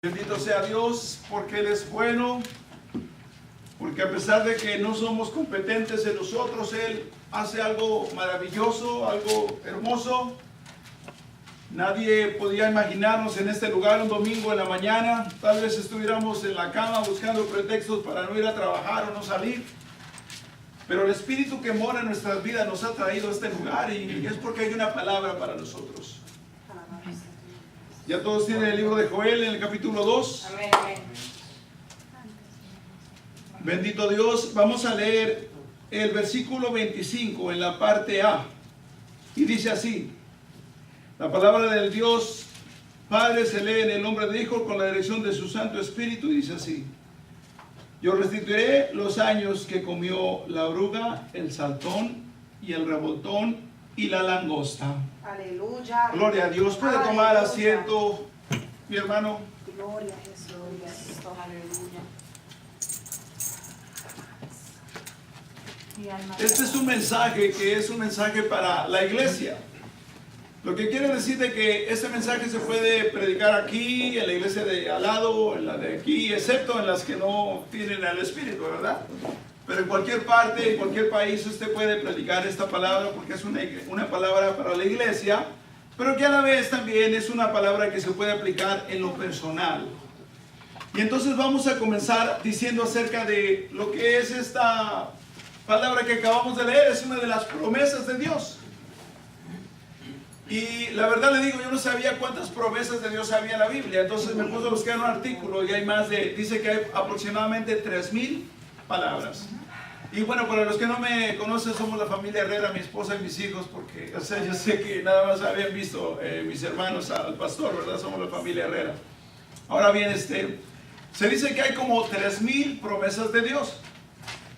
Bendito sea Dios, porque Él es bueno, porque a pesar de que no somos competentes en nosotros, Él hace algo maravilloso, algo hermoso. Nadie podía imaginarnos en este lugar un domingo en la mañana. Tal vez estuviéramos en la cama buscando pretextos para no ir a trabajar o no salir. Pero el Espíritu que mora en nuestras vidas nos ha traído a este lugar y es porque hay una palabra para nosotros. Ya todos tienen el libro de Joel en el capítulo 2. Amén, amén. Bendito Dios. Vamos a leer el versículo 25 en la parte A. Y dice así: la palabra del Dios Padre se lee en el nombre del Hijo con la dirección de su Santo Espíritu. Y dice así: yo restituiré los años que comió la oruga, el saltón y el revoltón y la langosta. Aleluya. Gloria a Dios. Puede tomar Aleluya. asiento, mi hermano. Gloria a Jesús. Gloria a Cristo. Aleluya. Mi alma Este es un mensaje que es un mensaje para la iglesia. Lo que quiere decir de que este mensaje se puede predicar aquí, en la iglesia de al lado, en la de aquí, excepto en las que no tienen al Espíritu, ¿verdad? Pero en cualquier parte, en cualquier país, usted puede predicar esta palabra porque es una palabra para la iglesia, pero que a la vez también es una palabra que se puede aplicar en lo personal. Y entonces vamos a comenzar diciendo acerca de lo que es esta palabra que acabamos de leer. Es una de las promesas de Dios. Y la verdad le digo, yo no sabía cuántas promesas de Dios había en la Biblia. Entonces me puse a buscar un artículo y hay dice que hay aproximadamente 3000 palabras. Y bueno, para los que no me conocen, somos la familia Herrera, mi esposa y mis hijos, porque, o sea, yo sé que nada más habían visto mis hermanos al pastor, ¿verdad? Somos la familia Herrera. Ahora bien, se dice que hay como 3000 promesas de Dios.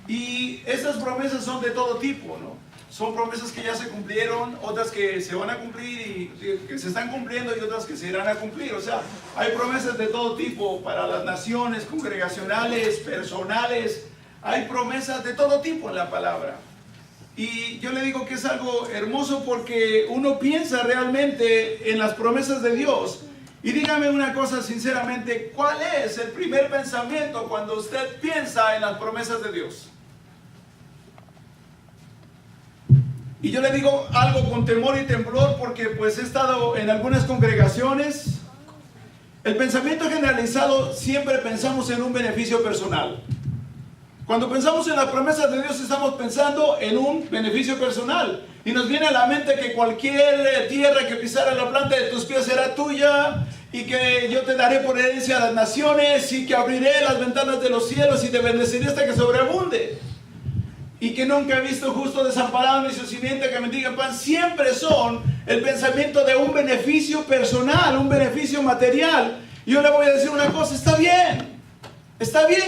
Y estas promesas son de todo tipo, ¿no? Son promesas que ya se cumplieron, otras que se van a cumplir y que se están cumpliendo y otras que se irán a cumplir. O sea, hay promesas de todo tipo para las naciones, congregacionales, personales. Hay promesas de todo tipo en la palabra. Y yo le digo que es algo hermoso porque uno piensa realmente en las promesas de Dios. Y dígame una cosa sinceramente, ¿cuál es el primer pensamiento cuando usted piensa en las promesas de Dios? Y yo le digo algo con temor y temblor porque pues he estado en algunas congregaciones. El pensamiento generalizado, siempre pensamos en un beneficio personal. Cuando pensamos en las promesas de Dios, estamos pensando en un beneficio personal. Y nos viene a la mente que cualquier tierra que pisara la planta de tus pies será tuya, y que yo te daré por herencia a las naciones, y que abriré las ventanas de los cielos y te bendeciré hasta que sobreabunde. Y que nunca he visto justo desamparado ni su simiente que mendiga pan. Siempre son el pensamiento de un beneficio personal, un beneficio material. Y yo le voy a decir una cosa, está bien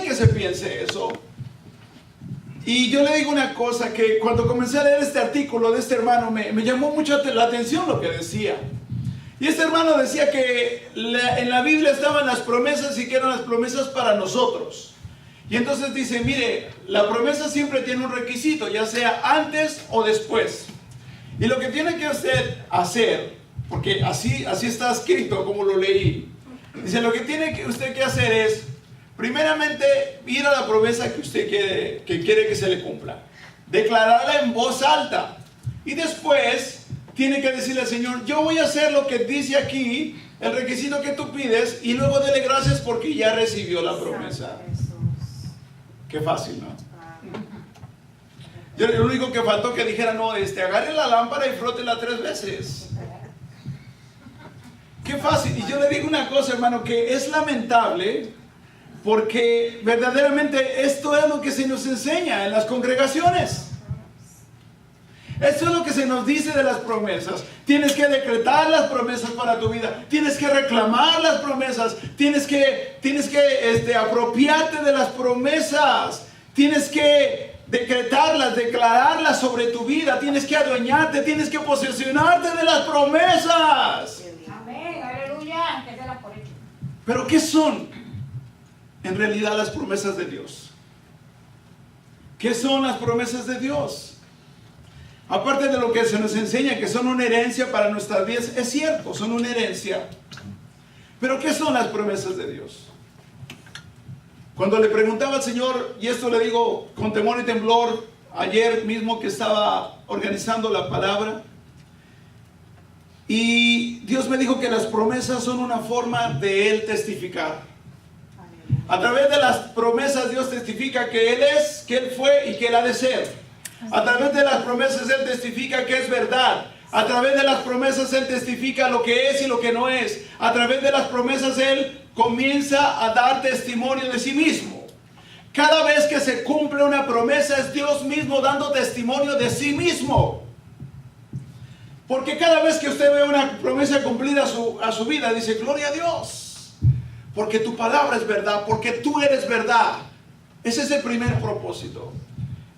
que se piense eso. Y yo le digo una cosa, que cuando comencé a leer este artículo de este hermano, me llamó mucho la atención lo que decía. Y este hermano decía que en la Biblia estaban las promesas y que eran las promesas para nosotros. Y entonces dice, mire, la promesa siempre tiene un requisito, ya sea antes o después. Y lo que tiene que usted hacer, porque así está escrito como lo leí, dice, lo que tiene usted que hacer es, primeramente, ir a la promesa que usted quiere que se le cumpla. Declararla en voz alta. Y después, tiene que decirle al Señor, yo voy a hacer lo que dice aquí, el requisito que tú pides, y luego dele gracias porque ya recibió la promesa. Qué fácil, ¿no? Yo lo único que faltó que dijera, no, agarre la lámpara y frótela 3 veces. Qué fácil. Y yo le digo una cosa, hermano, que es lamentable, porque verdaderamente esto es lo que se nos enseña en las congregaciones. Esto es lo que se nos dice de las promesas. Tienes que decretar las promesas para tu vida. Tienes que reclamar las promesas. Tienes que apropiarte de las promesas. Tienes que decretarlas, declararlas sobre tu vida. Tienes que adueñarte, tienes que posesionarte de las promesas. Amén, aleluya. Que se las por hecho. Pero ¿qué son en realidad las promesas de Dios? ¿Qué son las promesas de Dios? Aparte de lo que se nos enseña, que son una herencia para nuestras vidas, es cierto, son una herencia. Pero ¿qué son las promesas de Dios? Cuando le preguntaba al Señor, y esto le digo con temor y temblor, ayer mismo que estaba organizando la palabra, y Dios me dijo que las promesas son una forma de Él testificar. A través de las promesas Dios testifica que Él es, que Él fue y que Él ha de ser. A través de las promesas Él testifica que es verdad. A través de las promesas Él testifica lo que es y lo que no es. A través de las promesas Él comienza a dar testimonio de sí mismo. Cada vez que se cumple una promesa es Dios mismo dando testimonio de sí mismo. Porque cada vez que usted ve una promesa cumplida a su vida, dice, gloria a Dios. Porque tu palabra es verdad, porque tú eres verdad. Ese es el primer propósito.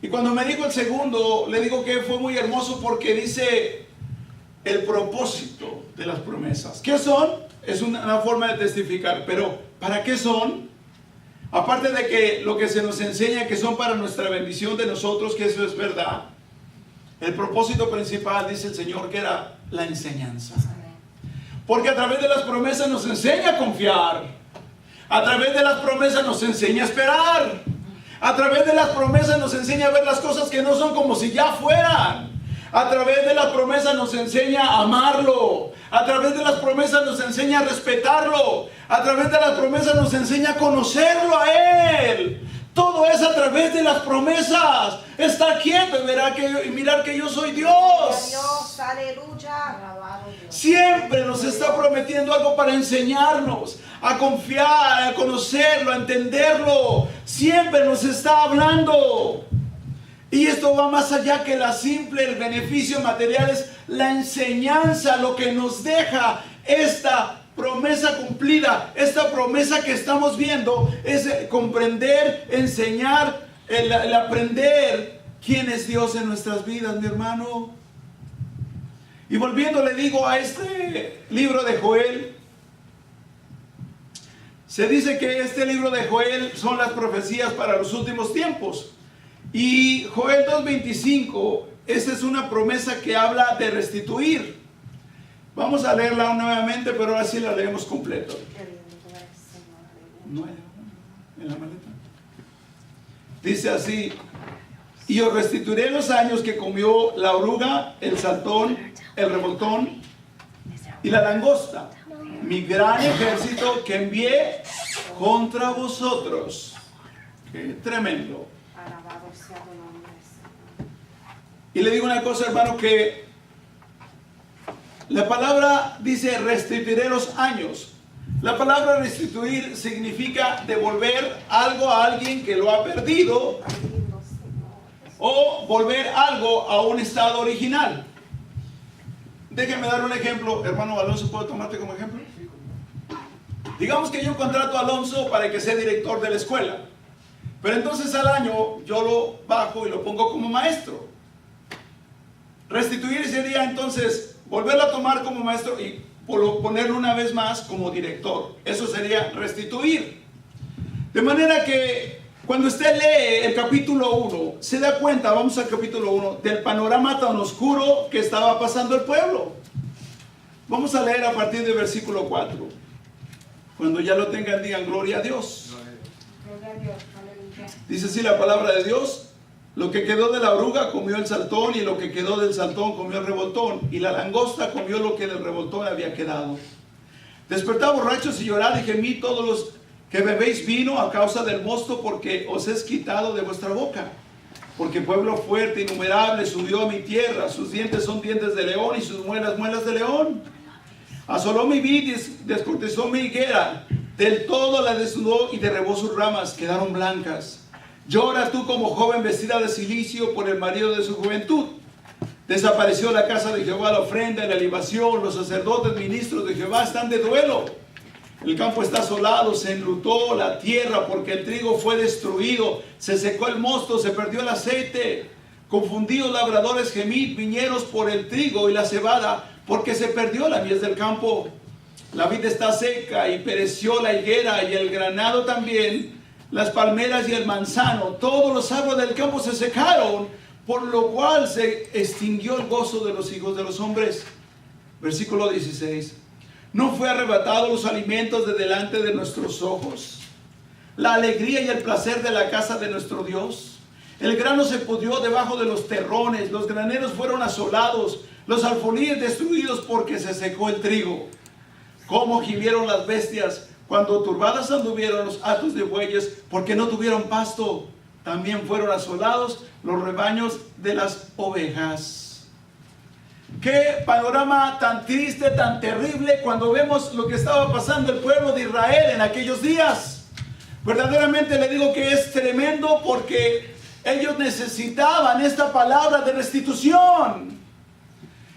Y cuando me dijo el segundo, le digo que fue muy hermoso porque dice el propósito de las promesas. ¿Qué son? Es una forma de testificar, pero ¿para qué son? Aparte de que lo que se nos enseña que son para nuestra bendición de nosotros, que eso es verdad. El propósito principal, dice el Señor, que era la enseñanza. Porque a través de las promesas nos enseña a confiar. A través de las promesas nos enseña a esperar. A través de las promesas nos enseña a ver las cosas que no son como si ya fueran. A través de las promesas nos enseña a amarlo. A través de las promesas nos enseña a respetarlo. A través de las promesas nos enseña a conocerlo a Él. Todo es a través de las promesas. Estar quieto y mirar que yo soy Dios. Dios, aleluya. Siempre nos está prometiendo algo para enseñarnos a confiar, a conocerlo, a entenderlo. Siempre nos está hablando. Y esto va más allá que el beneficio material, es la enseñanza, lo que nos deja esta promesa cumplida. Esta promesa que estamos viendo es comprender, enseñar, el aprender quién es Dios en nuestras vidas, mi hermano. Y volviendo, le digo, a este libro de Joel, se dice que este libro de Joel son las profecías para los últimos tiempos. Y Joel 2:25, esa es una promesa que habla de restituir. Vamos a leerla nuevamente, pero ahora sí la leemos completo. No hay en la maleta. Dice así: y os restituiré los años que comió la oruga, el saltón, el revoltón y la langosta, mi gran ejército que envié contra vosotros. Qué tremendo. Y le digo una cosa, hermano, que la palabra dice restituiré los años. La palabra restituir significa devolver algo a alguien que lo ha perdido, o volver algo a un estado original. Déjenme dar un ejemplo. Hermano Alonso, ¿puedo tomarte como ejemplo? Digamos que yo contrato a Alonso para que sea director de la escuela, pero entonces al año yo lo bajo y lo pongo como maestro. Restituir sería entonces volverlo a tomar como maestro y ponerlo una vez más como director. Eso sería restituir. De manera que cuando usted lee el capítulo 1, se da cuenta, vamos al capítulo 1, del panorama tan oscuro que estaba pasando el pueblo. Vamos a leer a partir del versículo 4. Cuando ya lo tengan, digan gloria a Dios. Gloria a Dios, aleluya. Dice así la palabra de Dios: lo que quedó de la oruga comió el saltón, y lo que quedó del saltón comió el revoltón, y la langosta comió lo que del revoltón había quedado. Despertad borrachos y llorad y gemid todos los que bebéis vino a causa del mosto, porque os es quitado de vuestra boca. Porque pueblo fuerte, innumerable, subió a mi tierra, sus dientes son dientes de león y sus muelas, muelas de león. Asoló mi vid y descortezó mi higuera, del todo la desnudó y derribó sus ramas, quedaron blancas. Llora tú como joven vestida de cilicio por el marido de su juventud. Desapareció la casa de Jehová, la ofrenda y la libación, los sacerdotes ministros de Jehová están de duelo. El campo está asolado, se enlutó la tierra porque el trigo fue destruido, se secó el mosto, se perdió el aceite. Confundidos labradores gemid, viñeros por el trigo y la cebada, porque se perdió la mies del campo. La vid está seca y pereció la higuera y el granado también, las palmeras y el manzano, todos los árboles del campo se secaron, por lo cual se extinguió el gozo de los hijos de los hombres. Versículo 16. ¿No fue arrebatado los alimentos de delante de nuestros ojos? La alegría y el placer de la casa de nuestro Dios. El grano se pudrió debajo de los terrones, los graneros fueron asolados, los alfolíes destruidos porque se secó el trigo. Cómo gimieron las bestias cuando turbadas anduvieron los hatos de bueyes porque no tuvieron pasto. También fueron asolados los rebaños de las ovejas. Qué panorama tan triste, tan terrible cuando vemos lo que estaba pasando el pueblo de Israel en aquellos días. Verdaderamente le digo que es tremendo porque ellos necesitaban esta palabra de restitución.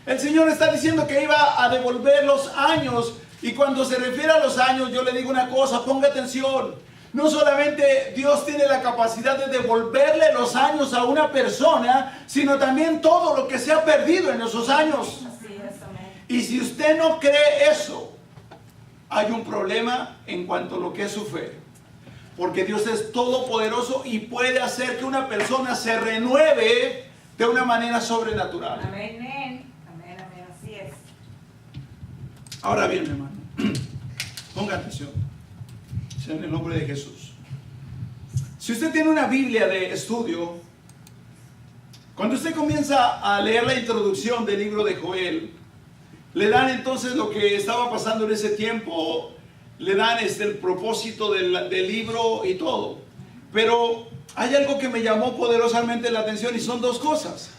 El Señor está diciendo que iba a devolver los años. Y cuando se refiere a los años, yo le digo una cosa, ponga atención. No solamente Dios tiene la capacidad de devolverle los años a una persona, sino también todo lo que se ha perdido en esos años. Y si usted no cree eso, hay un problema en cuanto a lo que es su fe. Porque Dios es todopoderoso y puede hacer que una persona se renueve de una manera sobrenatural. Amén. Amén, así es. Ahora bien, mi hermano, ponga atención, sea en el nombre de Jesús. Si usted tiene una Biblia de estudio, cuando usted comienza a leer la introducción del libro de Joel, le dan entonces lo que estaba pasando en ese tiempo, le dan el propósito del libro y todo. Pero hay algo que me llamó poderosamente la atención y son dos cosas.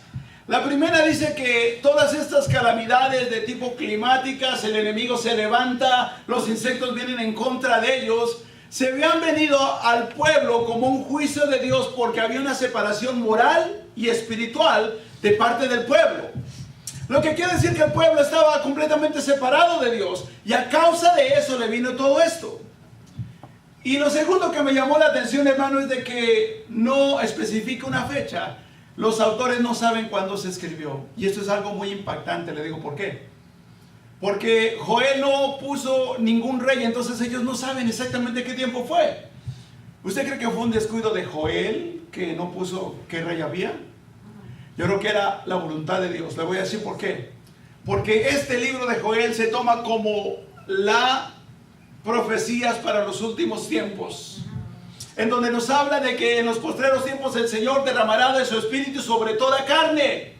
La primera dice que todas estas calamidades de tipo climáticas, el enemigo se levanta, los insectos vienen en contra de ellos, se habían venido al pueblo como un juicio de Dios porque había una separación moral y espiritual de parte del pueblo. Lo que quiere decir que el pueblo estaba completamente separado de Dios y a causa de eso le vino todo esto. Y lo segundo que me llamó la atención, hermano, es de que no especifica una fecha. Los autores no saben cuándo se escribió. Y esto es algo muy impactante, le digo por qué. Porque Joel no puso ningún rey, entonces ellos no saben exactamente qué tiempo fue. ¿Usted cree que fue un descuido de Joel que no puso qué rey había? Yo creo que era la voluntad de Dios. Le voy a decir por qué. Porque este libro de Joel se toma como las profecías para los últimos tiempos, en donde nos habla de que en los postreros tiempos el Señor derramará de su espíritu sobre toda carne.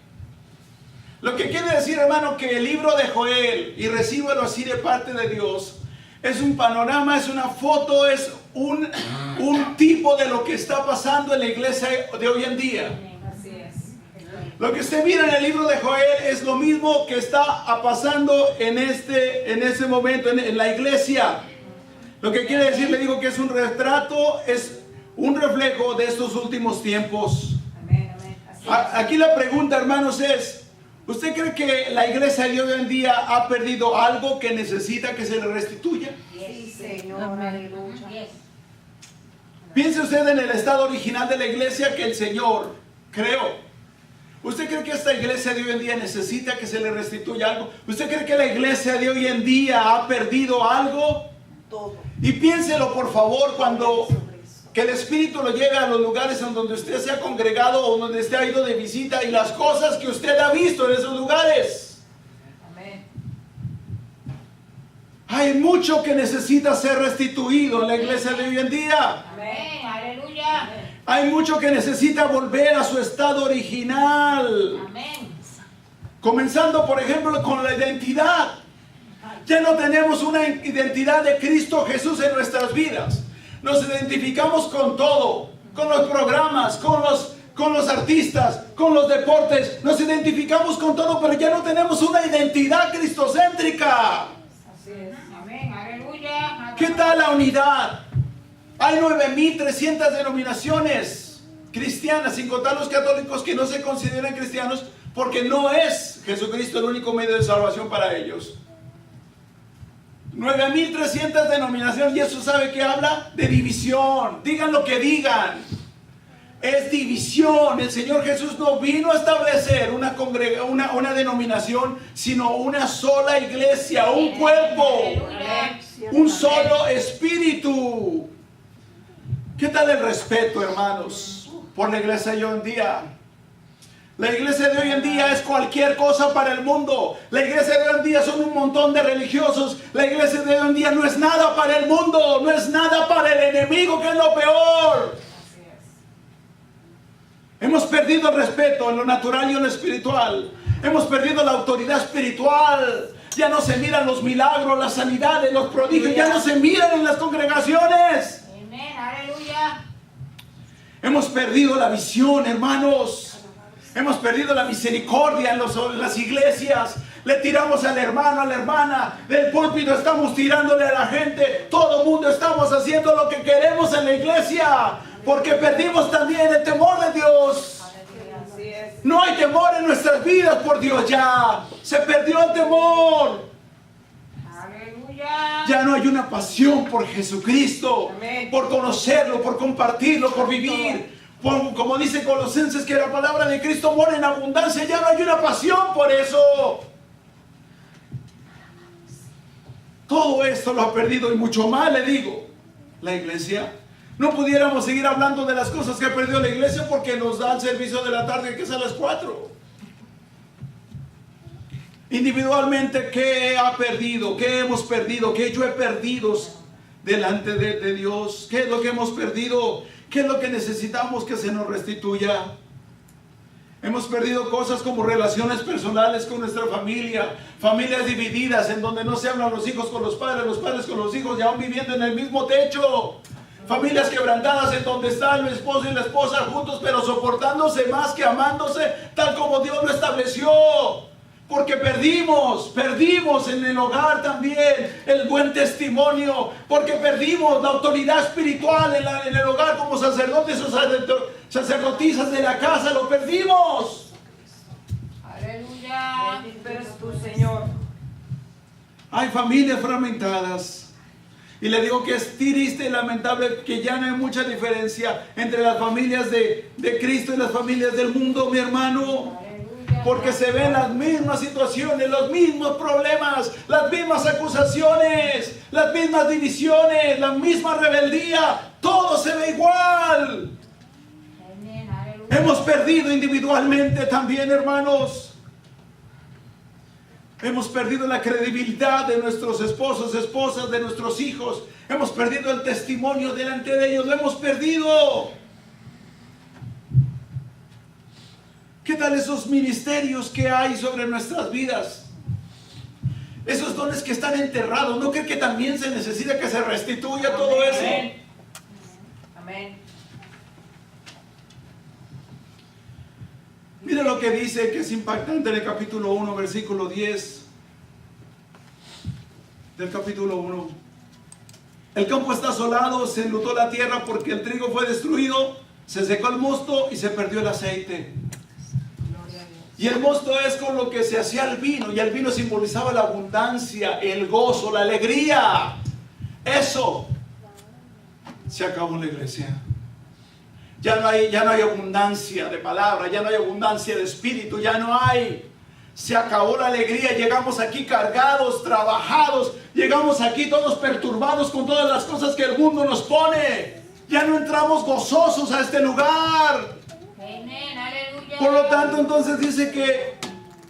Lo que quiere decir, hermano, que el libro de Joel, y recíbelo así de parte de Dios, es un panorama, es una foto, es un tipo de lo que está pasando en la iglesia de hoy en día. Así es. Lo que usted mira en el libro de Joel es lo mismo que está pasando en este momento en la iglesia. Lo que quiere decir, le digo que es un retrato, es un reflejo de estos últimos tiempos. Amén. Aquí la pregunta, hermanos, es: ¿usted cree que la iglesia de hoy en día ha perdido algo que necesita que se le restituya? Sí, Señor, aleluya. Piense usted en el estado original de la iglesia que el Señor creó. ¿Usted cree que esta iglesia de hoy en día necesita que se le restituya algo? ¿Usted cree que la iglesia de hoy en día ha perdido algo? Todo. Y piénselo, por favor, cuando que el Espíritu lo lleve a los lugares en donde usted se ha congregado o donde usted ha ido de visita y las cosas que usted ha visto en esos lugares. Amén. Hay mucho que necesita ser restituido en la iglesia de hoy en día. Amén. Aleluya. Hay mucho que necesita volver a su estado original. Amén. Comenzando, por ejemplo, con la identidad. Ya no tenemos una identidad de Cristo Jesús en nuestras vidas. Nos identificamos con todo, con los programas, con los artistas, con los deportes. Nos identificamos con todo, pero ya no tenemos una identidad cristocéntrica. Así es. Amén. Aleluya. ¿Qué tal la unidad? Hay 9,300 denominaciones cristianas, sin contar los católicos que no se consideran cristianos, porque no es Jesucristo el único medio de salvación para ellos. 9,300 denominaciones, y eso sabe que habla de división. Digan lo que digan, es división. El Señor Jesús no vino a establecer una denominación, sino una sola iglesia, un cuerpo, un solo espíritu. ¿Qué tal el respeto, hermanos, por la iglesia de hoy en día? La iglesia de hoy en día es cualquier cosa para el mundo. La iglesia de hoy en día son un montón de religiosos. La iglesia de hoy en día no es nada para el mundo, no es nada para el enemigo, que es lo peor. Así es. Hemos perdido el respeto en lo natural y en lo espiritual. Hemos perdido la autoridad espiritual. Ya no se miran los milagros, las sanidades, los prodigios. Ya no se miran en las congregaciones. Amén, aleluya. Hemos perdido la visión, hermanos. Hemos perdido la misericordia en las iglesias. Le tiramos al hermano, a la hermana. Del púlpito estamos tirándole a la gente. Todo el mundo estamos haciendo lo que queremos en la iglesia. Porque perdimos también el temor de Dios. Así es. No hay temor en nuestras vidas por Dios ya. Se perdió el temor. Aleluya. Ya no hay una pasión por Jesucristo. Amén. Por conocerlo, por compartirlo, por vivir. Como dice Colosenses, que la palabra de Cristo mora en abundancia. Ya no hay una pasión por eso. Todo esto lo ha perdido, y mucho más le digo la iglesia. No pudiéramos seguir hablando de las cosas que ha perdido la iglesia, porque nos da el servicio de la tarde, que es a las 4. Individualmente, ¿qué ha perdido? ¿Qué hemos perdido? ¿Qué yo he perdido delante de Dios? ¿Qué es lo que hemos perdido? ¿Qué es lo que necesitamos que se nos restituya? Hemos perdido cosas como relaciones personales con nuestra familia, familias divididas en donde no se hablan los hijos con los padres con los hijos, y aún viviendo en el mismo techo. Familias quebrantadas en donde están el esposo y la esposa juntos, pero soportándose más que amándose, tal como Dios lo estableció. Porque perdimos en el hogar también el buen testimonio. Porque perdimos la autoridad espiritual en el hogar como sacerdotes o sacerdotisas de la casa. Lo perdimos. Aleluya. Bendito eres tú, Señor. Hay familias fragmentadas. Y le digo que es triste y lamentable que ya no hay mucha diferencia entre las familias de Cristo y las familias del mundo, mi hermano. Porque se ven las mismas situaciones, los mismos problemas, las mismas acusaciones, las mismas divisiones, la misma rebeldía. Todo se ve igual. Amén, aleluya. Hemos perdido individualmente también, hermanos. Hemos perdido la credibilidad de nuestros esposos, esposas, de nuestros hijos. Hemos perdido el testimonio delante de ellos. Lo hemos perdido. ¿Qué tal esos ministerios que hay sobre nuestras vidas? Esos dones que están enterrados. ¿No cree que también se necesita que se restituya todo eso? Amén. Amén. Mira lo que dice, que es impactante en el capítulo 1, versículo 10 del capítulo 1. El campo está asolado, se enlutó la tierra porque el trigo fue destruido, se secó el mosto y se perdió el aceite. Y el mosto es con lo que se hacía el vino, y el vino simbolizaba la abundancia, el gozo, la alegría. Eso se acabó en la iglesia. Ya no hay abundancia de palabra, ya no hay abundancia de espíritu, ya no hay. Se acabó la alegría. Llegamos aquí cargados, trabajados, llegamos aquí todos perturbados con todas las cosas que el mundo nos pone. Ya no entramos gozosos a este lugar. Amén, aleluya. Por lo tanto, entonces dice que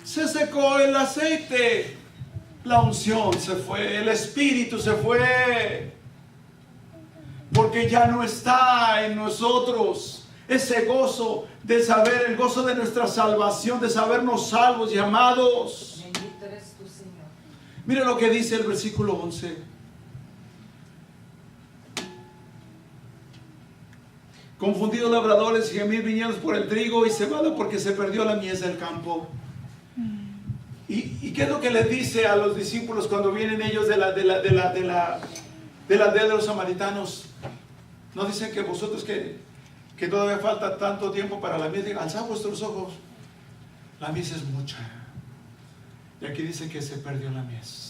se secó el aceite, la unción se fue, el espíritu se fue, porque ya no está en nosotros ese gozo de saber, el gozo de nuestra salvación, de sabernos salvos y amados. Bendito eres tú, Señor. Mire lo que dice el versículo 11. Confundidos labradores y gemir viñedos por el trigo y cebada porque se perdió la mies del campo. ¿Y qué es lo que les dice a los discípulos cuando vienen ellos de la aldea de los samaritanos? ¿No dicen que vosotros que todavía falta tanto tiempo para la mies? Digan, alzad vuestros ojos. La mies es mucha. Y aquí dice que se perdió la mies.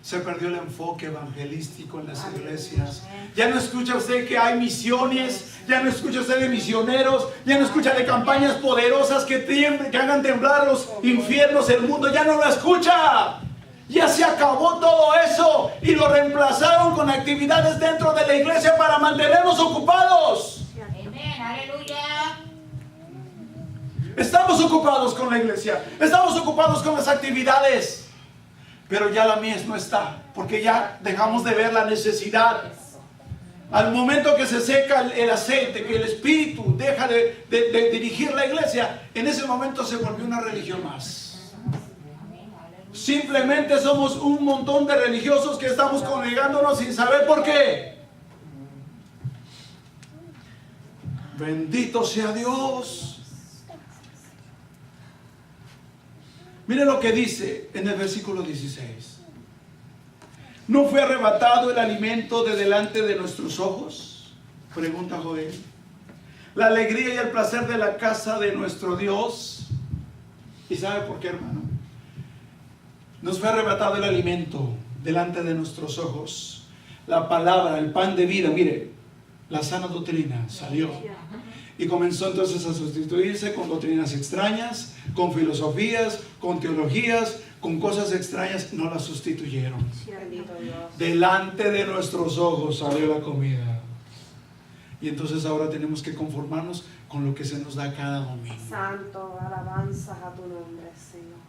Se perdió el enfoque evangelístico en las iglesias. Ya no escucha usted que hay misiones. Ya no escucha usted de misioneros. Ya no escucha de campañas poderosas que hagan temblar los infiernos, el mundo. Ya no lo escucha. Ya se acabó todo eso. Y lo reemplazaron con actividades dentro de la iglesia para mantenernos ocupados. Amén, aleluya. Estamos ocupados con la iglesia, estamos ocupados con las actividades, pero ya la mies no está, porque ya dejamos de ver la necesidad. Al momento que se seca el aceite, que el Espíritu deja de dirigir la iglesia, en ese momento se volvió una religión más. Simplemente somos un montón de religiosos que estamos congregándonos sin saber por qué. Bendito sea Dios. Mire lo que dice en el versículo 16. ¿No fue arrebatado el alimento de delante de nuestros ojos? Pregunta Joel. La alegría y el placer de la casa de nuestro Dios. ¿Y sabe por qué, hermano? Nos fue arrebatado el alimento delante de nuestros ojos. La palabra, el pan de vida. Mire, la sana doctrina salió. Y comenzó entonces a sustituirse con doctrinas extrañas, con filosofías, con teologías, con cosas extrañas. No las sustituyeron. Delante de nuestros ojos salió la comida. Y entonces ahora tenemos que conformarnos con lo que se nos da cada domingo. Santo, alabanzas a tu nombre, Señor.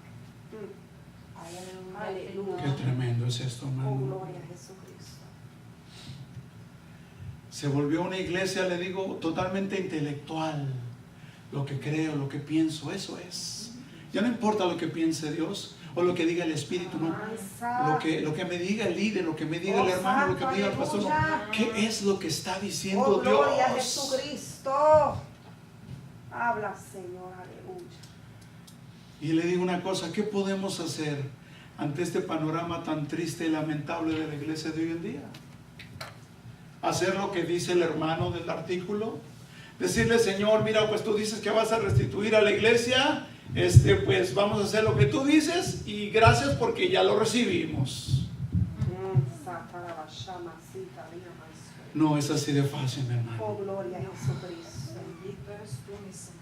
Aleluya. Qué tremendo es esto, Oh, hermano. gloria a Jesucristo. Se volvió una iglesia, le digo, totalmente intelectual. Lo que creo, lo que pienso, eso es. Ya no importa lo que piense Dios o lo que diga el Espíritu, no. Lo que me diga el líder, lo que me diga el hermano, lo que me diga el pastor, no. ¿Qué es lo que está diciendo Oh, gloria a Dios? Jesucristo. Habla, Señor, aleluya. Y le digo una cosa, ¿qué podemos hacer ante este panorama tan triste y lamentable de la iglesia de hoy en día? Hacer lo que dice el hermano del artículo, decirle: Señor, mira, pues tú dices que vas a restituir a la iglesia, pues vamos a hacer lo que tú dices y gracias porque ya lo recibimos. No es así de fácil, mi hermano. Oh, gloria a Jesucristo. Bendito eres tú, mi Señor.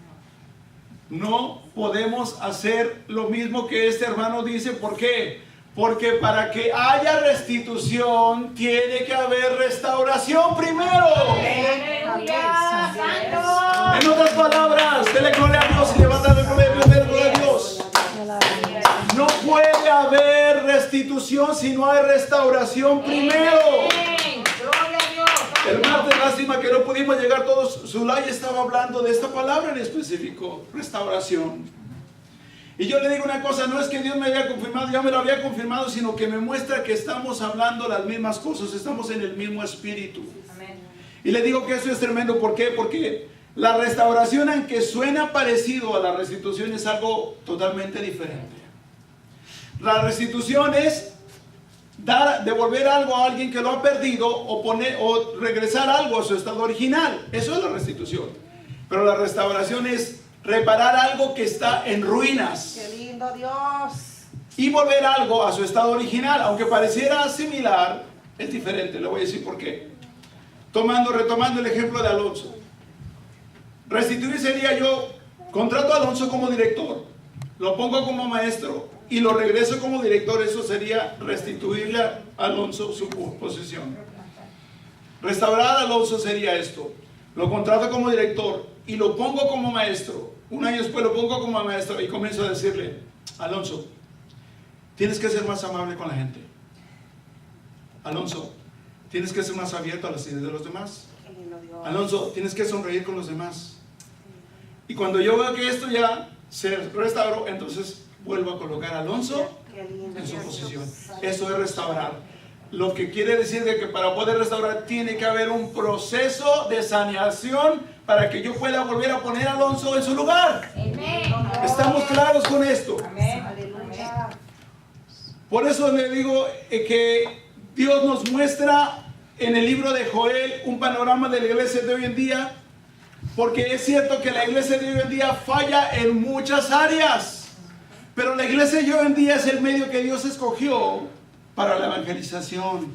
No podemos hacer lo mismo que este hermano dice. ¿Por qué? Porque para que haya restitución tiene que haber restauración primero. Aleluya, santo. En otras palabras, dele gloria a Dios y levantarle gloria a Dios, dele gloria a Dios. No puede haber restitución si no hay restauración primero. Gloria a Dios. El martes, lástima que no pudimos llegar todos. Zulay estaba hablando de esta palabra en específico, restauración. Y yo le digo una cosa, no es que Dios me había confirmado, ya me lo había confirmado, sino que me muestra que estamos hablando las mismas cosas, estamos en el mismo espíritu. Amén. Y le digo que eso es tremendo, ¿por qué? Porque la restauración, aunque suena parecido a la restitución, es algo totalmente diferente. La restitución es devolver algo a alguien que lo ha perdido o regresar algo a su estado original. Eso es la restitución. Pero la restauración es reparar algo que está en ruinas. Qué lindo Dios. Y volver algo a su estado original. Aunque pareciera similar, es diferente. Le voy a decir por qué. Retomando el ejemplo de Alonso. Restituir sería yo contrato a Alonso como director, lo pongo como maestro y lo regreso como director. Eso sería restituirle a Alonso su posición. Restaurar a Alonso sería esto: lo contrato como director y lo pongo como maestro. Un año después lo pongo como maestro y comienzo a decirle: Alonso, tienes que ser más amable con la gente. Alonso, tienes que ser más abierto a las ideas de los demás. Alonso, tienes que sonreír con los demás. Y cuando yo veo que esto ya se restauró, entonces vuelvo a colocar a Alonso en su posición. Eso es restaurar. Lo que quiere decir de que para poder restaurar tiene que haber un proceso de saneación para que yo pueda volver a poner a Alonso en su lugar. Amén. ¿Estamos claros con esto? Amén. Aleluya. Por eso le digo que Dios nos muestra en el libro de Joel un panorama de la iglesia de hoy en día, porque es cierto que la iglesia de hoy en día falla en muchas áreas, pero la iglesia de hoy en día es el medio que Dios escogió para la evangelización.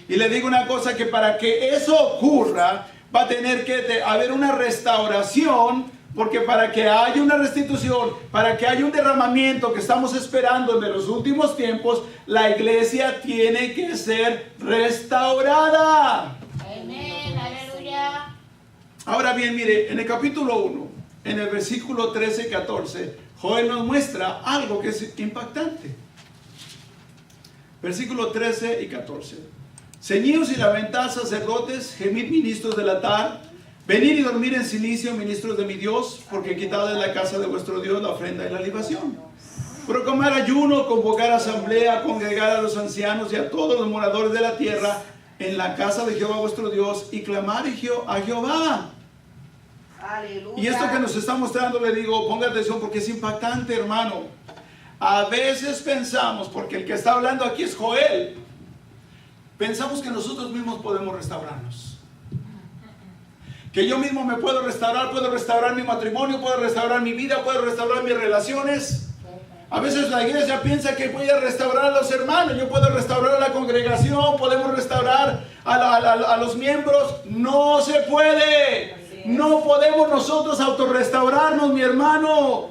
Y le digo una cosa, que para que eso ocurra va a tener que haber una restauración, porque para que haya una restitución, para que haya un derramamiento que estamos esperando en los últimos tiempos, la iglesia tiene que ser restaurada. Amén. Aleluya. Ahora bien, mire, en el capítulo 1 en el versículo 13 y 14, Joel nos muestra algo que es impactante. Versículo 13 y 14. Ceñidos y lamentad, sacerdotes, gemid, ministros del altar, venid y dormir en silicio, ministros de mi Dios, porque quitada de la casa de vuestro Dios la ofrenda y la libación. Proclamar ayuno, convocar asamblea, congregar a los ancianos y a todos los moradores de la tierra en la casa de Jehová vuestro Dios, y clamar a Jehová. Aleluya. Y esto que nos está mostrando, le digo, ponga atención porque es impactante, hermano. A veces pensamos, porque el que está hablando aquí es Joel, pensamos que nosotros mismos podemos restaurarnos. Que yo mismo me puedo restaurar mi matrimonio, puedo restaurar mi vida, puedo restaurar mis relaciones. A veces la iglesia piensa que puede restaurar a los hermanos, yo puedo restaurar a la congregación, podemos restaurar a los miembros. No se puede. No podemos nosotros autorrestaurarnos, mi hermano.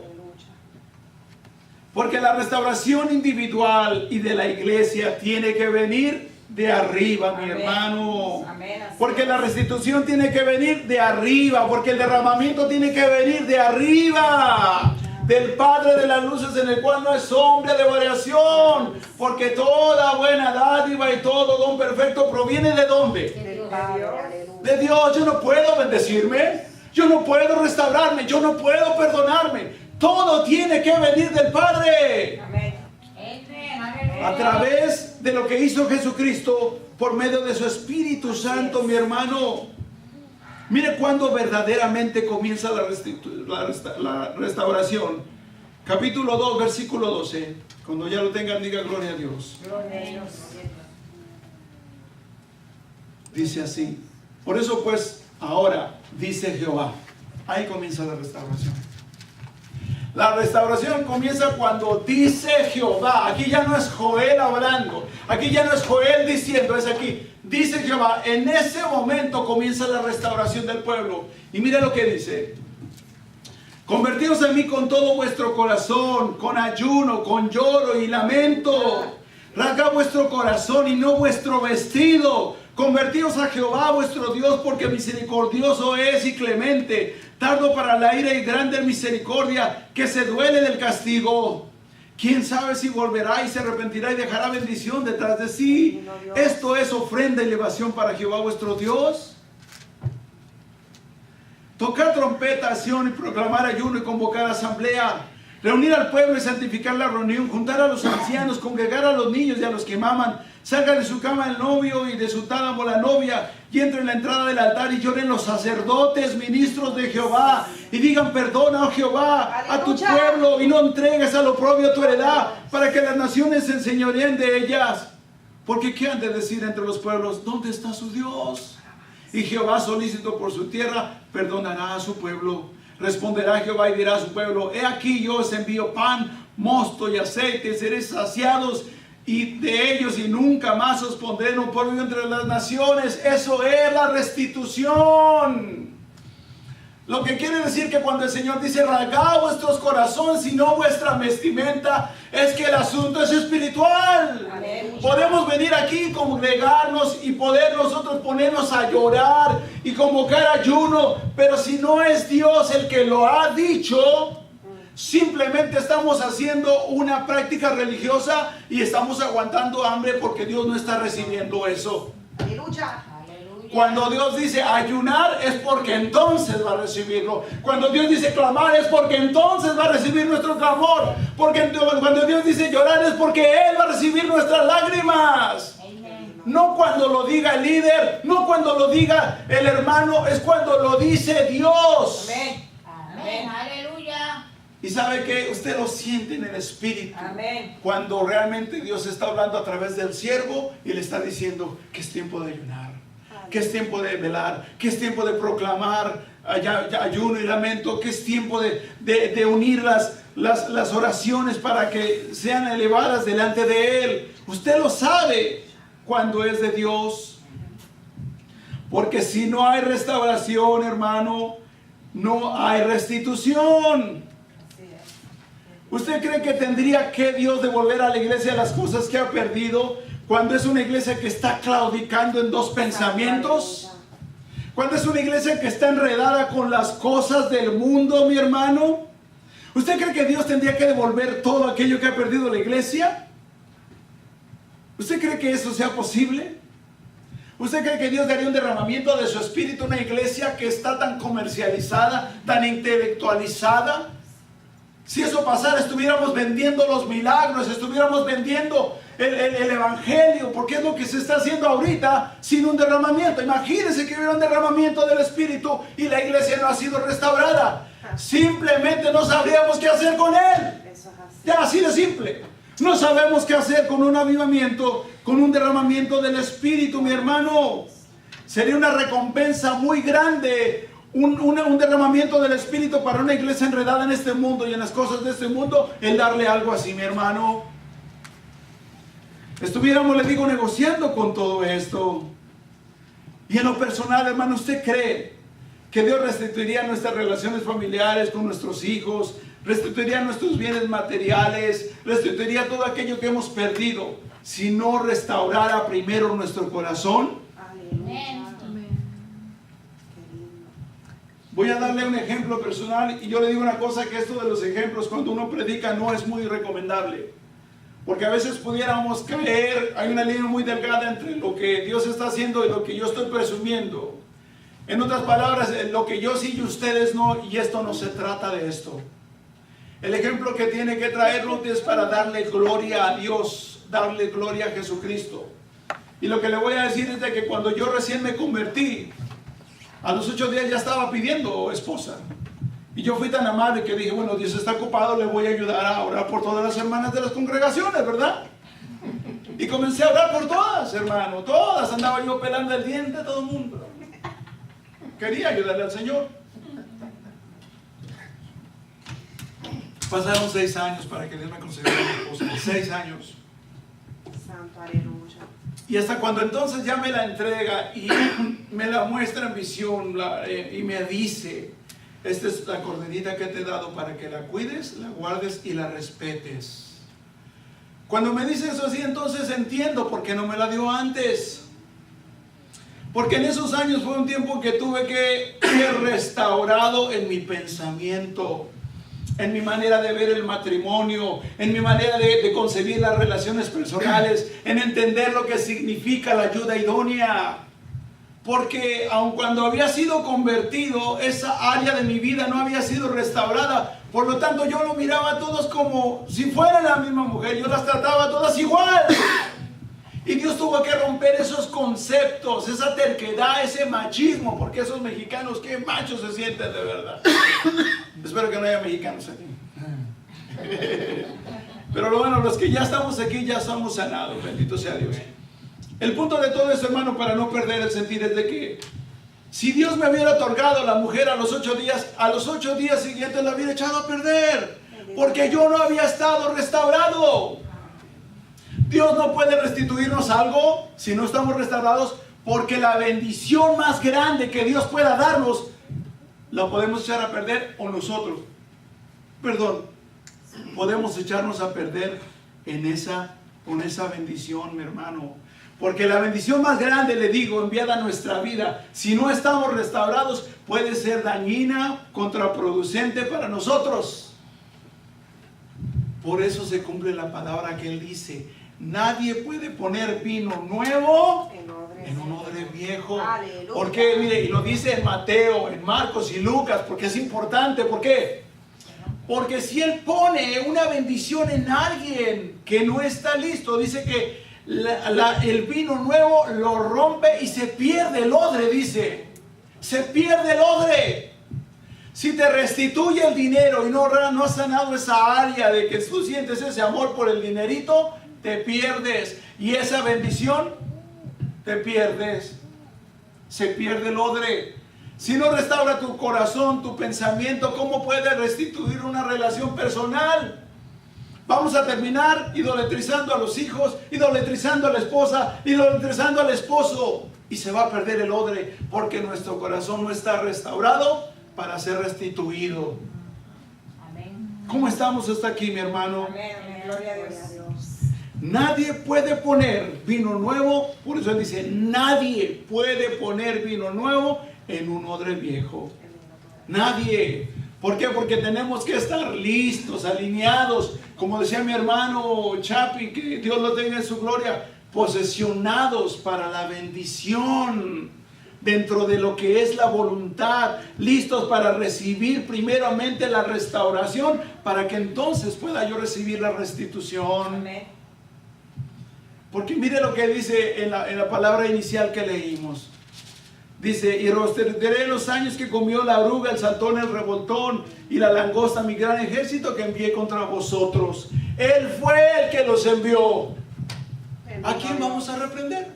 Porque la restauración individual y de la iglesia tiene que venir de arriba, mi hermano. Porque la restitución tiene que venir de arriba, porque el derramamiento tiene que venir de arriba, del Padre de las luces, en el cual no hay sombra de variación, porque toda buena dádiva y todo don perfecto proviene ¿de dónde? Del Padre, aleluya. De Dios. Yo no puedo bendecirme, yo no puedo restaurarme, yo no puedo perdonarme. Todo tiene que venir del Padre. Amén. A través de lo que hizo Jesucristo por medio de su Espíritu Santo, mi hermano. Mire cuándo verdaderamente comienza la restauración. Capítulo 2, versículo 12. Cuando ya lo tengan, diga gloria a Dios. Gloria a Dios. Dice así. Por eso pues, ahora, dice Jehová. Ahí comienza la restauración. La restauración comienza cuando dice Jehová. Aquí ya no es Joel hablando. Aquí ya no es Joel diciendo, es aquí. Dice Jehová. En ese momento comienza la restauración del pueblo. Y mira lo que dice. Convertíos en mí con todo vuestro corazón, con ayuno, con lloro y lamento. Rasgad vuestro corazón y no vuestro vestido. Convertíos a Jehová vuestro Dios, porque misericordioso es y clemente, tardo para la ira y grande en misericordia, que se duele del castigo. ¿Quién sabe si volverá y se arrepentirá y dejará bendición detrás de sí? Esto es ofrenda y libación para Jehová vuestro Dios. Tocar trompeta, Sión, y proclamar ayuno y convocar asamblea. Reunir al pueblo y santificar la reunión, juntar a los ancianos, congregar a los niños y a los que maman. Salga de su cama el novio y de su tálamo la novia, y entre en la entrada del altar y lloren los sacerdotes, ministros de Jehová, y digan: perdona, oh Jehová, a tu pueblo, y no entregues a lo propio tu heredad, para que las naciones se enseñoreen de ellas. Porque ¿qué han de decir entre los pueblos? ¿Dónde está su Dios? Y Jehová, solícito por su tierra, perdonará a su pueblo. Responderá Jehová y dirá a su pueblo: he aquí yo os envío pan, mosto y aceite, seréis saciados y de ellos, y nunca más os pondré en un polvo entre las naciones. Eso es la restitución. Lo que quiere decir que cuando el Señor dice: rasgad vuestros corazones y no vuestra vestimenta, es que el asunto es espiritual. Amén. Podemos venir aquí, congregarnos y poder nosotros ponernos a llorar y convocar ayuno, pero si no es Dios el que lo ha dicho, simplemente estamos haciendo una práctica religiosa y estamos aguantando hambre porque Dios no está recibiendo eso. Aleluya. Cuando Dios dice ayunar, es porque entonces va a recibirlo. Cuando Dios dice clamar, es porque entonces va a recibir nuestro clamor. Porque cuando Dios dice llorar, es porque Él va a recibir nuestras lágrimas. No cuando lo diga el líder, no cuando lo diga el hermano, es cuando lo dice Dios. Amén. Amén. Aleluya. Y sabe que usted lo siente en el espíritu. Amén. Cuando realmente Dios está hablando a través del siervo y le está diciendo que es tiempo de ayunar, que es tiempo de velar, que es tiempo de proclamar ayuno y lamento, que es tiempo de unir las oraciones para que sean elevadas delante de Él. Usted lo sabe cuando es de Dios. Porque si no hay restauración, hermano, no hay restitución. ¿Usted cree que tendría que Dios devolver a la iglesia las cosas que ha perdido cuando es una iglesia que está claudicando en dos pensamientos? ¿Cuándo es una iglesia que está enredada con las cosas del mundo, mi hermano? ¿Usted cree que Dios tendría que devolver todo aquello que ha perdido la iglesia? ¿Usted cree que eso sea posible? ¿Usted cree que Dios daría un derramamiento de su espíritu a una iglesia que está tan comercializada, tan intelectualizada? Si eso pasara, estuviéramos vendiendo los milagros, estuviéramos vendiendo el evangelio, porque es lo que se está haciendo ahorita sin un derramamiento. Imagínense que hubiera un derramamiento del espíritu y la iglesia no ha sido restaurada. Simplemente no sabríamos qué hacer con él. Ya, así de simple. No sabemos qué hacer con un avivamiento, con un derramamiento del espíritu, mi hermano. Sería una recompensa muy grande. Un derramamiento del espíritu para una iglesia enredada en este mundo y en las cosas de este mundo, el darle algo así, mi hermano. Estuviéramos, le digo, negociando con todo esto. Y en lo personal, hermano, ¿usted cree que Dios restituiría nuestras relaciones familiares con nuestros hijos, restituiría nuestros bienes materiales, restituiría todo aquello que hemos perdido si no restaurara primero nuestro corazón? Amén. Voy a darle un ejemplo personal y yo le digo una cosa, que esto de los ejemplos cuando uno predica no es muy recomendable, porque a veces pudiéramos caer, hay una línea muy delgada entre lo que Dios está haciendo y lo que yo estoy presumiendo. En otras palabras, lo que yo sí y ustedes no, y esto no se trata de esto. El ejemplo que tiene que traer Ruth es para darle gloria a Dios, darle gloria a Jesucristo. Y lo que le voy a decir es de que cuando yo recién me convertí, a los 8 días ya estaba pidiendo esposa. Y yo fui tan amable que dije, bueno, Dios está ocupado, le voy a ayudar a orar por todas las hermanas de las congregaciones, ¿verdad? Y comencé a orar por todas, hermano, todas. Andaba yo pelando el diente a todo el mundo. Quería ayudarle al Señor. Pasaron 6 años para que Dios me concediera mi esposa. 6 años. Santo, aleluya. Y hasta cuando entonces ya me la entrega y me la muestra en visión y me dice, esta es la corderita que te he dado para que la cuides, la guardes y la respetes. Cuando me dice eso así, entonces entiendo por qué no me la dio antes. Porque en esos años fue un tiempo que tuve que ser restaurado en mi pensamiento, en mi manera de ver el matrimonio, en mi manera de concebir las relaciones personales, en entender lo que significa la ayuda idónea. Porque aun cuando había sido convertido, esa área de mi vida no había sido restaurada. Por lo tanto, yo lo miraba a todos como si fueran la misma mujer. Yo las trataba a todas igual. Y Dios tuvo que romper esos conceptos, esa terquedad, ese machismo, porque esos mexicanos, qué machos se sienten de verdad. Espero que no haya mexicanos aquí. Pero lo bueno, los que ya estamos aquí, ya estamos sanados, bendito sea Dios. El punto de todo esto, hermano, para no perder el sentido, es de que si Dios me hubiera otorgado la mujer a los 8 días siguientes la hubiera echado a perder, porque yo no había estado restaurado. Dios no puede restituirnos algo si no estamos restaurados, porque la bendición más grande que Dios pueda darnos la podemos echar a perder o nosotros, podemos echarnos a perder con esa bendición, mi hermano. Porque la bendición más grande, le digo, enviada a nuestra vida, si no estamos restaurados, puede ser dañina, contraproducente para nosotros. Por eso se cumple la palabra que Él dice: nadie puede poner vino nuevo en un odre viejo. Aleluya. ¿Por qué? Mire, y lo dice en Mateo, en Marcos y Lucas, porque es importante. ¿Por qué? Porque si Él pone una bendición en alguien que no está listo, dice que el vino nuevo lo rompe y se pierde el odre, dice. Se pierde el odre. Si te restituye el dinero y no has sanado esa área de que tú sientes ese amor por el dinerito, te pierdes. Y esa bendición, te pierdes. Se pierde el odre. Si no restaura tu corazón, tu pensamiento, ¿cómo puedes restituir una relación personal? Vamos a terminar idolatrizando a los hijos, idolatrizando a la esposa, idolatrizando al esposo. Y se va a perder el odre porque nuestro corazón no está restaurado para ser restituido. Amén. ¿Cómo estamos hasta aquí, mi hermano? Amén. Gloria a Dios. Nadie puede poner vino nuevo, por eso Él dice, nadie puede poner vino nuevo en un odre viejo. Nadie. ¿Por qué? Porque tenemos que estar listos, alineados, como decía mi hermano Chapi, que Dios lo tenga en su gloria, posesionados para la bendición, dentro de lo que es la voluntad, listos para recibir primeramente la restauración, para que entonces pueda yo recibir la restitución. Amén. Porque mire lo que dice en la palabra inicial que leímos. Dice, y restituiré los años que comió la oruga, el saltón, el revoltón y la langosta, mi gran ejército que envié contra vosotros. Él fue el que los envió. ¿A quién vamos a reprender?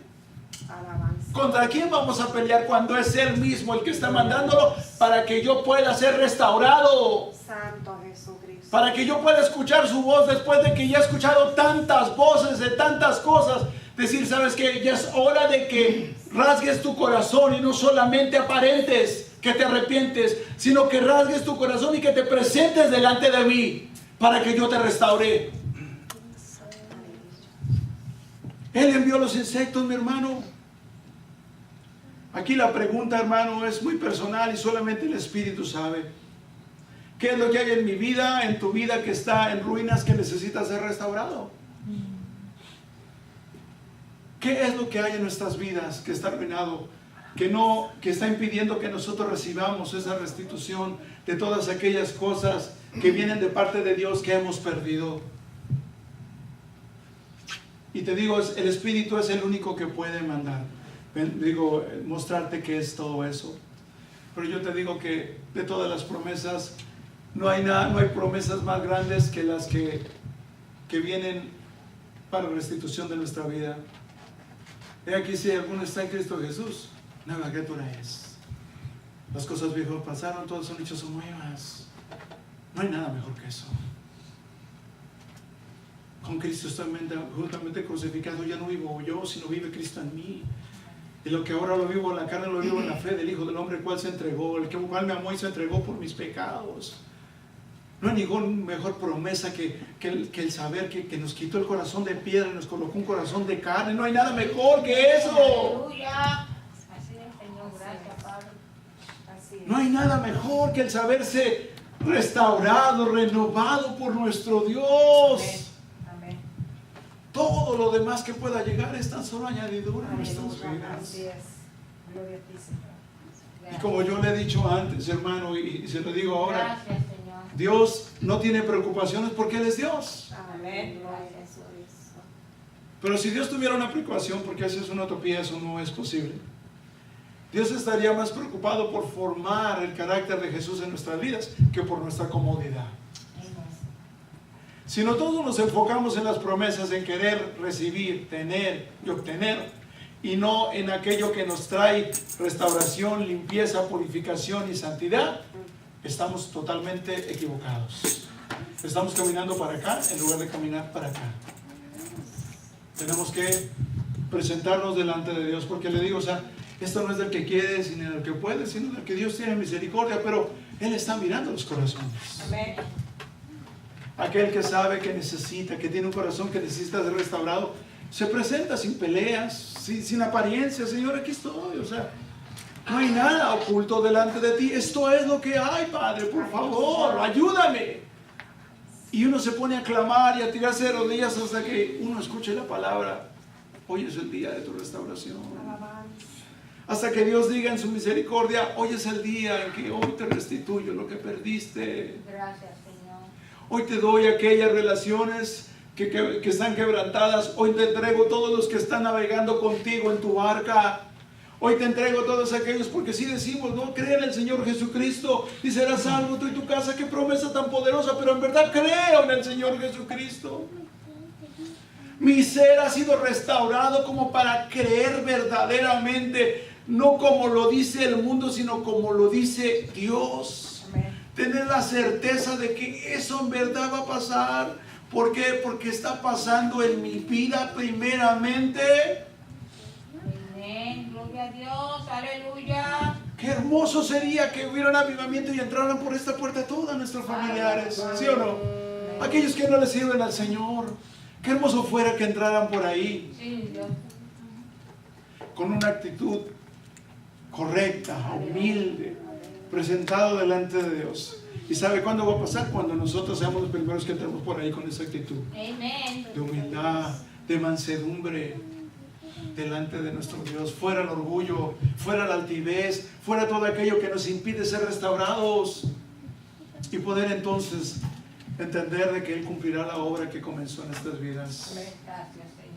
Alabanza. ¿Contra quién vamos a pelear cuando es Él mismo el que está mandándolo para que yo pueda ser restaurado? Santo Jesucristo. Para que yo pueda escuchar su voz después de que ya he escuchado tantas voces de tantas cosas. Decir, ¿sabes qué? Ya es hora de que rasgues tu corazón y no solamente aparentes que te arrepientes, sino que rasgues tu corazón y que te presentes delante de mí para que yo te restaure. Él envió los insectos, mi hermano. Aquí la pregunta, hermano, es muy personal y solamente el Espíritu sabe. ¿Qué es lo que hay en mi vida, en tu vida que está en ruinas, que necesita ser restaurado? ¿Qué es lo que hay en nuestras vidas que está arruinado? Que está impidiendo que nosotros recibamos esa restitución de todas aquellas cosas que vienen de parte de Dios que hemos perdido. Y te digo, el Espíritu es el único que puede mandar. Mostrarte qué es todo eso. Pero yo te digo que de todas las promesas, no hay promesas más grandes que las que vienen para restitución de nuestra vida. He aquí, si alguno está en Cristo Jesús, nueva criatura es. Las cosas viejas pasaron, todas son hechas nuevas. No hay nada mejor que eso. Con Cristo estoy juntamente crucificado. Ya no vivo yo, sino vive Cristo en mí. Y lo que ahora lo vivo en la carne, lo vivo en la fe del Hijo del Hombre, el cual se entregó, el cual me amó y se entregó por mis pecados. No hay ninguna mejor promesa que el saber que nos quitó el corazón de piedra y nos colocó un corazón de carne. No hay nada mejor que eso. Aleluya. Así es, Señor. Gracias, Padre. Así es. No hay nada mejor que el saberse restaurado, renovado por nuestro Dios. Amén. Todo lo demás que pueda llegar es tan solo añadidura a nuestras Aleluya. vidas. Así es. Gloria a ti, Señor. Y como yo le he dicho antes, hermano, y se lo digo ahora, Gracias, Señor. Dios no tiene preocupaciones porque Él es Dios. Amén. Gloria a Gracias, Jesús. Pero si Dios tuviera una preocupación, porque eso es una utopía, eso no es posible, Dios estaría más preocupado por formar el carácter de Jesús en nuestras vidas que por nuestra comodidad. Si nosotros nos enfocamos en las promesas, en querer recibir, tener y obtener, y no en aquello que nos trae restauración, limpieza, purificación y santidad, estamos totalmente equivocados. Estamos caminando para acá en lugar de caminar para acá. Tenemos que presentarnos delante de Dios, porque le digo, esto no es del que quiere, sino del que puede, sino del que Dios tiene misericordia, pero Él está mirando los corazones. Amén. Aquel que sabe que necesita, que tiene un corazón que necesita ser restaurado, se presenta sin peleas, sin apariencia. Señor, aquí estoy, no hay nada oculto delante de ti. Esto es lo que hay, Padre, por favor, ayúdame. Y uno se pone a clamar y a tirarse de rodillas hasta que uno escuche la palabra. Hoy es el día de tu restauración. Alabanza. Hasta que Dios diga en su misericordia, hoy es el día en que hoy te restituyo lo que perdiste. Gracias, Señor. Hoy te doy aquellas relaciones que están quebrantadas. Hoy te entrego todos los que están navegando contigo en tu barca. Hoy te entrego todos aquellos, porque si decimos, no, cree en el Señor Jesucristo y serás salvo tú y tu casa. Qué promesa tan poderosa, pero en verdad creo en el Señor Jesucristo. Mi ser ha sido restaurado como para creer verdaderamente, no como lo dice el mundo, sino como lo dice Dios. Amén. Tener la certeza de que eso en verdad va a pasar. ¿Por qué? Porque está pasando en mi vida primeramente. Amén. Gloria a Dios. Aleluya. Qué hermoso sería que hubiera un avivamiento y entraran por esta puerta todos nuestros familiares, ¿sí o no? Aquellos que no le sirven al Señor. Qué hermoso fuera que entraran por ahí Sí, Dios. con una actitud correcta, humilde, presentado delante de Dios. ¿Y sabe cuándo va a pasar? Cuando nosotros seamos los primeros que entremos por ahí con esa actitud Amén. de humildad, de mansedumbre delante de nuestro Dios. Fuera el orgullo, fuera la altivez, fuera todo aquello que nos impide ser restaurados y poder entonces entender de que Él cumplirá la obra que comenzó en nuestras vidas. Amén. Gracias, Señor.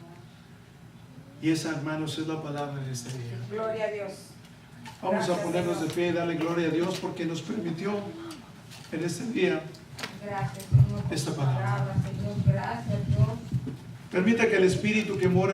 Y esa, hermanos, es la palabra de este día. Gloria a Dios. Vamos a Gracias, ponernos de Señor. pie y darle gloria a Dios porque nos permitió en este día Gracias, Señor, por esta tu palabra. palabra, Señor. Gracias, Dios. Permita que el Espíritu que mora